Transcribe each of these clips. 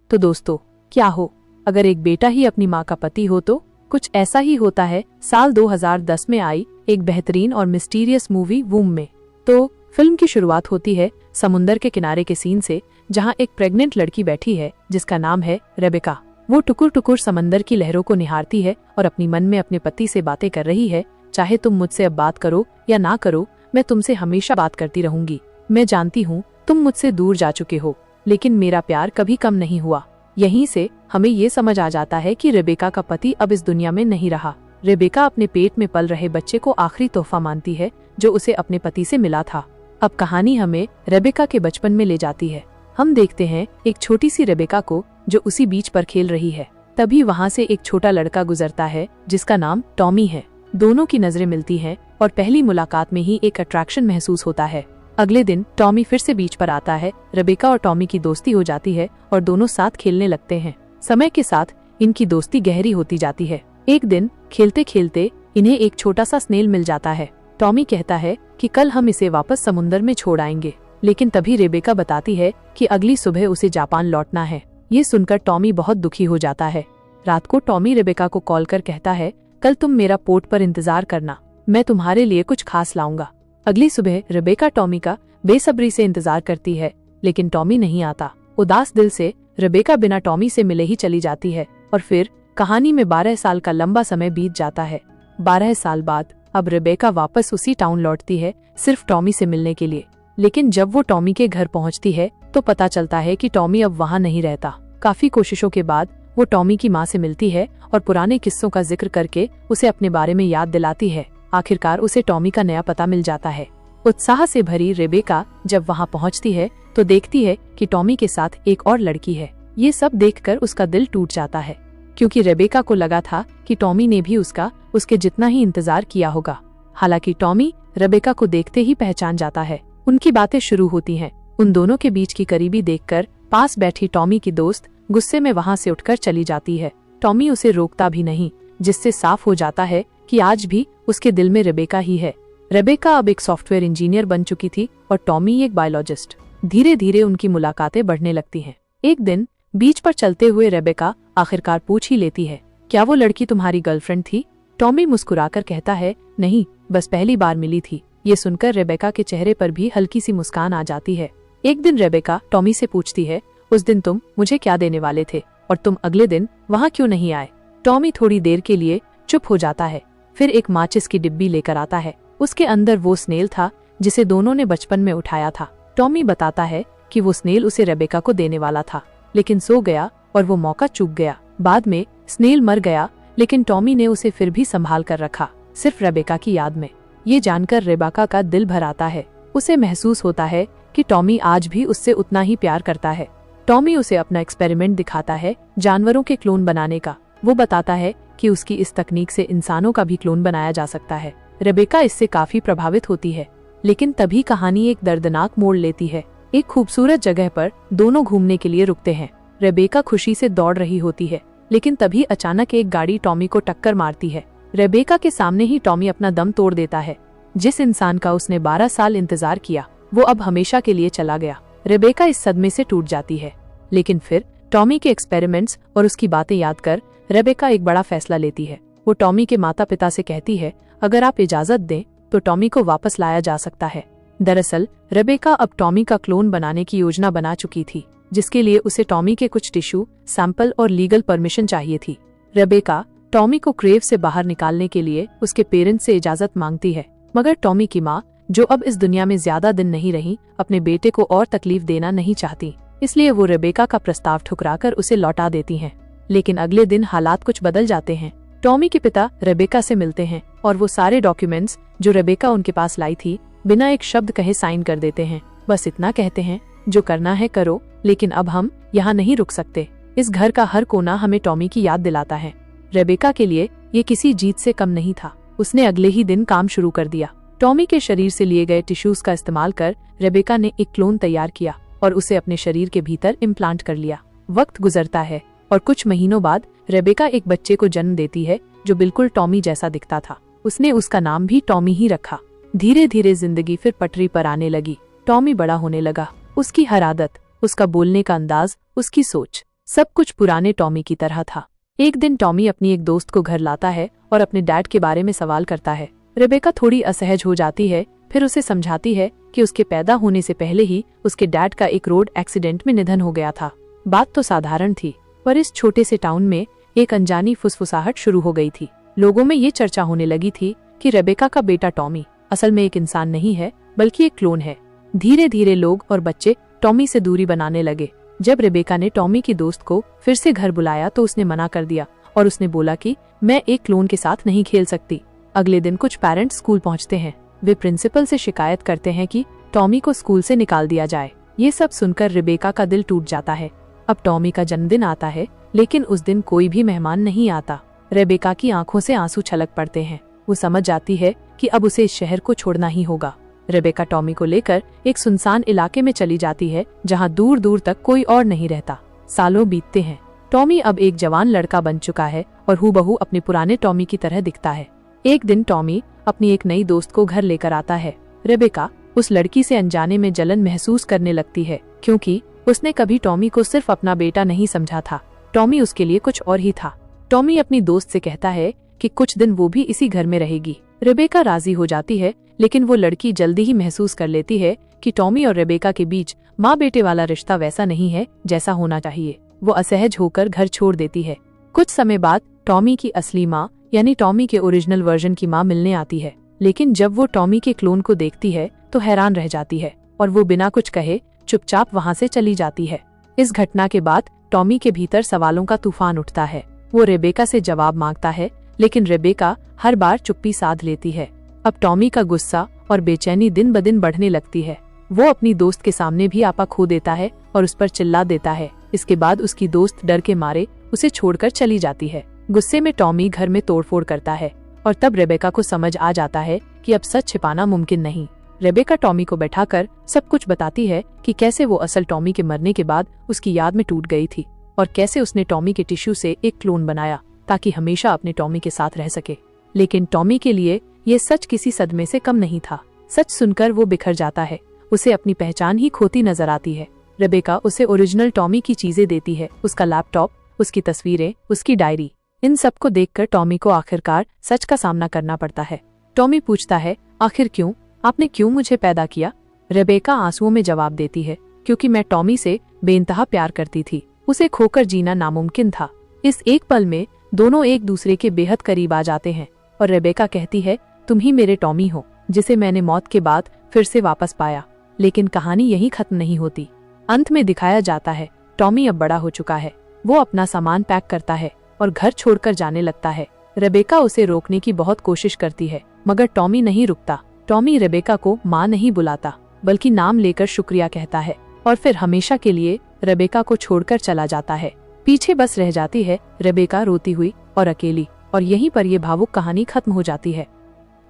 तो दोस्तों, क्या हो अगर एक बेटा ही अपनी माँ का पति हो? तो कुछ ऐसा ही होता है साल 2010 में आई एक बेहतरीन और मिस्टीरियस मूवी वूम में। तो फिल्म की शुरुआत होती है समुंदर के किनारे के सीन से, जहाँ एक प्रेग्नेंट लड़की बैठी है जिसका नाम है रेबेका। वो टुकुर टुकुर समंदर की लहरों को निहारती है और अपनी मन में अपने पति से बातें कर रही है, चाहे तुम मुझसे अब बात करो या ना करो, मैं तुमसे हमेशा बात करती रहूंगी। मैं जानती हूँ तुम मुझसे दूर जा चुके हो, लेकिन मेरा प्यार कभी कम नहीं हुआ। यहीं से हमें ये समझ आ जाता है कि रेबेका का पति अब इस दुनिया में नहीं रहा। रेबेका अपने पेट में पल रहे बच्चे को आखिरी तोहफा मानती है जो उसे अपने पति से मिला था। अब कहानी हमें रेबेका के बचपन में ले जाती है। हम देखते हैं एक छोटी सी रेबेका को जो उसी बीच पर खेल रही है। तभी वहाँ से एक छोटा लड़का गुजरता है जिसका नाम टॉमी है। दोनों की नजरें मिलती हैं और पहली मुलाकात में ही एक अट्रैक्शन महसूस होता है। अगले दिन टॉमी फिर से बीच पर आता है। रेबेका और टॉमी की दोस्ती हो जाती है और दोनों साथ खेलने लगते हैं। समय के साथ इनकी दोस्ती गहरी होती जाती है। एक दिन खेलते खेलते इन्हें एक छोटा सा स्नेल मिल जाता है। टॉमी कहता है कि कल हम इसे वापस समुंदर में छोड़ आएंगे, लेकिन तभी रेबेका बताती है कि अगली सुबह उसे जापान लौटना है। ये सुनकर टॉमी बहुत दुखी हो जाता है। रात को टॉमी रेबेका को कॉल कर कहता है, कल तुम मेरा पोर्ट पर इंतजार करना, मैं तुम्हारे लिए कुछ खास लाऊंगा। अगली सुबह रेबेका टॉमी का बेसब्री से इंतजार करती है, लेकिन टॉमी नहीं आता। उदास दिल से रेबेका बिना टॉमी से मिले ही चली जाती है और फिर कहानी में 12 साल का लंबा समय बीत जाता है। 12 साल बाद अब रेबेका वापस उसी टाउन लौटती है, सिर्फ टॉमी से मिलने के लिए। लेकिन जब वो टॉमी के घर पहुंचती है तो पता चलता है कि टॉमी अब वहां नहीं रहता। काफी कोशिशों के बाद वो टॉमी की माँ से मिलती है और पुराने किस्सों का जिक्र करके उसे अपने बारे में याद दिलाती है। आखिरकार उसे टॉमी का नया पता मिल जाता है। उत्साह से भरी रेबेका जब वहां पहुंचती है तो देखती है कि टॉमी के साथ एक और लड़की है। ये सब देखकर उसका दिल टूट जाता है, क्योंकि रेबेका को लगा था कि टॉमी ने भी उसके जितना ही इंतजार किया होगा। हालांकि टॉमी रेबेका को देखते ही पहचान जाता है। उनकी बातें शुरू होती हैं। उन दोनों के बीच की करीबी देखकर पास बैठी टॉमी की दोस्त गुस्से में वहां से उठकर चली जाती है। टॉमी उसे रोकता भी नहीं, जिससे साफ हो जाता है कि आज भी उसके दिल में रेबेका ही है। रेबेका अब एक सॉफ्टवेयर इंजीनियर बन चुकी थी और टॉमी एक बायोलॉजिस्ट। धीरे धीरे उनकी मुलाकातें बढ़ने लगती हैं। एक दिन बीच पर चलते हुए रेबेका आखिरकार पूछ ही लेती है, क्या वो लड़की तुम्हारी गर्लफ्रेंड थी? टॉमी मुस्कुराकर कहता है, नहीं, बस पहली बार मिली थी। ये सुनकर रेबेका के चेहरे पर भी हल्की सी मुस्कान आ जाती है। एक दिन रेबेका टॉमी से पूछती है, उस दिन तुम मुझे क्या देने वाले थे और तुम अगले दिन वहाँ क्यों नहीं आए? टॉमी थोड़ी देर के लिए चुप हो जाता है, फिर एक माचिस की डिब्बी लेकर आता है। उसके अंदर वो स्नेल था जिसे दोनों ने बचपन में उठाया था। टॉमी बताता है कि वो स्नेल उसे रेबेका को देने वाला था, लेकिन सो गया और वो मौका चूक गया। बाद में स्नेल मर गया, लेकिन टॉमी ने उसे फिर भी संभाल कर रखा, सिर्फ रेबेका की याद में। ये जानकर रेबेका का दिल भर आता है। उसे महसूस होता है कि टॉमी आज भी उससे उतना ही प्यार करता है। टॉमी उसे अपना एक्सपेरिमेंट दिखाता है जानवरों के क्लोन बनाने का। वो बताता है कि उसकी इस तकनीक से इंसानों का भी क्लोन बनाया जा सकता है। रेबेका इससे काफी प्रभावित होती है, लेकिन तभी कहानी एक दर्दनाक मोड़ लेती है। एक खूबसूरत जगह पर दोनों घूमने के लिए रुकते हैं। रेबेका खुशी से दौड़ रही होती है, लेकिन तभी अचानक एक गाड़ी टॉमी को टक्कर मारती है। रेबेका के सामने ही टॉमी अपना दम तोड़ देता है। जिस इंसान का उसने 12 साल इंतजार किया, वो अब हमेशा के लिए चला गया। रेबेका इस सदमे से टूट जाती है, लेकिन फिर टॉमी के एक्सपेरिमेंट्स और उसकी बातें याद कर रेबेका एक बड़ा फैसला लेती है। वो टॉमी के माता पिता से कहती है, अगर आप इजाजत दें तो टॉमी को वापस लाया जा सकता है। दरअसल रेबेका अब टॉमी का क्लोन बनाने की योजना बना चुकी थी, जिसके लिए उसे टॉमी के कुछ टिश्यू सैंपल और लीगल परमिशन चाहिए थी। रेबेका टॉमी को क्रेव से बाहर निकालने के लिए उसके पेरेंट्स से इजाजत मांगती है, मगर टॉमी की माँ, जो अब इस दुनिया में ज्यादा दिन नहीं रही, अपने बेटे को और तकलीफ देना नहीं चाहती, इसलिए वो रेबेका का प्रस्ताव ठुकराकर उसे लौटा देती हैं। लेकिन अगले दिन हालात कुछ बदल जाते हैं। टॉमी के पिता रेबेका से मिलते हैं और वो सारे डॉक्यूमेंट्स जो रेबेका उनके पास लाई थी बिना एक शब्द कहे साइन कर देते हैं। बस इतना कहते हैं, जो करना है करो, लेकिन अब हम यहाँ नहीं रुक सकते। इस घर का हर कोना हमें टॉमी की याद दिलाता है। रेबेका के लिए ये किसी जीत से कम नहीं था। उसने अगले ही दिन काम शुरू कर दिया। टॉमी के शरीर से लिए गए टिश्यूज का इस्तेमाल कर रेबेका ने एक क्लोन तैयार किया और उसे अपने शरीर के भीतर इम्प्लांट कर लिया। वक्त गुजरता है और कुछ महीनों बाद रेबेका एक बच्चे को जन्म देती है जो बिल्कुल टॉमी जैसा दिखता था। उसने उसका नाम भी टॉमी ही रखा। धीरे धीरे जिंदगी फिर पटरी पर आने लगी। टॉमी बड़ा होने लगा। उसकी हर आदत, उसका बोलने का अंदाज, उसकी सोच सब कुछ पुराने टॉमी की तरह था। एक दिन टॉमी अपनी एक दोस्त को घर लाता है और अपने डैड के बारे में सवाल करता है। रेबेका थोड़ी असहज हो जाती है, फिर उसे समझाती है कि उसके पैदा होने से पहले ही उसके डैड का एक रोड एक्सीडेंट में निधन हो गया था। बात तो साधारण थी, पर इस छोटे से टाउन में एक अनजानी फुसफुसाहट शुरू हो गई थी। लोगों में ये चर्चा होने लगी थी कि रेबेका का बेटा टॉमी असल में एक इंसान नहीं है, बल्कि एक क्लोन है। धीरे धीरे लोग और बच्चे टॉमी से दूरी बनाने लगे। जब रेबेका ने टॉमी की दोस्त को फिर से घर बुलाया तो उसने मना कर दिया और उसने बोला कि मैं एक क्लोन के साथ नहीं खेल सकती। अगले दिन कुछ पेरेंट्स स्कूल पहुंचते हैं। वे प्रिंसिपल से शिकायत करते हैं कि टॉमी को स्कूल से निकाल दिया जाए। ये सब सुनकर रेबेका का दिल टूट जाता है। अब टॉमी का जन्मदिन आता है, लेकिन उस दिन कोई भी मेहमान नहीं आता। रेबेका की आंखों से आंसू छलक पड़ते हैं। वो समझ जाती है कि अब उसे इस शहर को छोड़ना ही होगा। रेबेका टॉमी को लेकर एक सुनसान इलाके में चली जाती है, जहां दूर दूर तक कोई और नहीं रहता। सालों बीतते हैं। टॉमी अब एक जवान लड़का बन चुका है और हूबहू अपने पुराने टॉमी की तरह दिखता है। एक दिन टॉमी अपनी एक नई दोस्त को घर लेकर आता है। रेबेका उस लड़की से अनजाने में जलन महसूस करने लगती है, क्योंकि उसने कभी टॉमी को सिर्फ अपना बेटा नहीं समझा था। टॉमी उसके लिए कुछ और ही था। टॉमी अपनी दोस्त से कहता है कि कुछ दिन वो भी इसी घर में रहेगी। रेबेका राजी हो जाती है, लेकिन वो लड़की जल्दी ही महसूस कर लेती है कि टॉमी और रेबेका के बीच माँ बेटे वाला रिश्ता वैसा नहीं है जैसा होना चाहिए। वो असहज होकर घर छोड़ देती है। कुछ समय बाद टॉमी की असली माँ यानी टॉमी के ओरिजिनल वर्जन की माँ मिलने आती है, लेकिन जब वो टॉमी के क्लोन को देखती है तो हैरान रह जाती है और वो बिना कुछ कहे चुपचाप वहाँ से चली जाती है। इस घटना के बाद टॉमी के भीतर सवालों का तूफान उठता है। वो रेबेका से जवाब मांगता है, लेकिन रेबेका हर बार चुप्पी साध लेती है। अब टॉमी का गुस्सा और बेचैनी दिन ब दिन बढ़ने लगती है। वो अपनी दोस्त के सामने भी आपा खो देता है और उस पर चिल्ला देता है। इसके बाद उसकी दोस्त डर के मारे उसे छोड़कर चली जाती है। गुस्से में टॉमी घर में तोड़फोड़ करता है और तब रेबेका को समझ आ जाता है कि अब सच छिपाना मुमकिन नहीं। रेबेका टॉमी को बैठाकर सब कुछ बताती है कि कैसे वो असल टॉमी के मरने के बाद उसकी याद में टूट गई थी और कैसे उसने टॉमी के टिश्यू से एक क्लोन बनाया ताकि हमेशा अपने टॉमी के साथ रह सके। लेकिन टॉमी के लिए ये सच किसी सदमे से कम नहीं था। सच सुनकर वो बिखर जाता है। उसे अपनी पहचान ही खोती नजर आती है। रेबेका उसे ओरिजिनल टॉमी की चीजें देती है, उसका लैपटॉप, उसकी तस्वीरें, उसकी डायरी। इन सबको देखकर टॉमी को आखिरकार सच का सामना करना पड़ता है। टॉमी पूछता है, आखिर क्यों? आपने क्यों मुझे पैदा किया? रेबेका आंसुओं में जवाब देती है, क्योंकि मैं टॉमी से बेइंतहा प्यार करती थी। उसे खोकर जीना नामुमकिन था। इस एक पल में दोनों एक दूसरे के बेहद करीब आ जाते हैं और रेबेका कहती है, तुम ही मेरे टॉमी हो, जिसे मैंने मौत के बाद फिर से वापस पाया। लेकिन कहानी यहीं खत्म नहीं होती। अंत में दिखाया जाता है टॉमी अब बड़ा हो चुका है। वो अपना सामान पैक करता है और घर छोड़कर जाने लगता है। रेबेका उसे रोकने की बहुत कोशिश करती है, मगर टॉमी नहीं रुकता। टॉमी रेबेका को माँ नहीं बुलाता, बल्कि नाम लेकर शुक्रिया कहता है और फिर हमेशा के लिए रेबेका को छोड़कर चला जाता है। पीछे बस रह जाती है रेबेका रोती हुई और अकेली, और यहीं पर यह भावुक कहानी खत्म हो जाती है।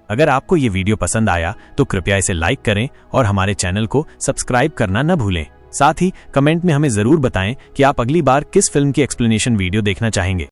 अगर आपको ये वीडियो पसंद आया तो कृपया इसे लाइक करें और हमारे चैनल को सब्सक्राइब करना न भूलें। साथ ही कमेंट में हमें जरूर बताएं कि आप अगली बार किस फिल्म की एक्सप्लेनेशन वीडियो देखना चाहेंगे।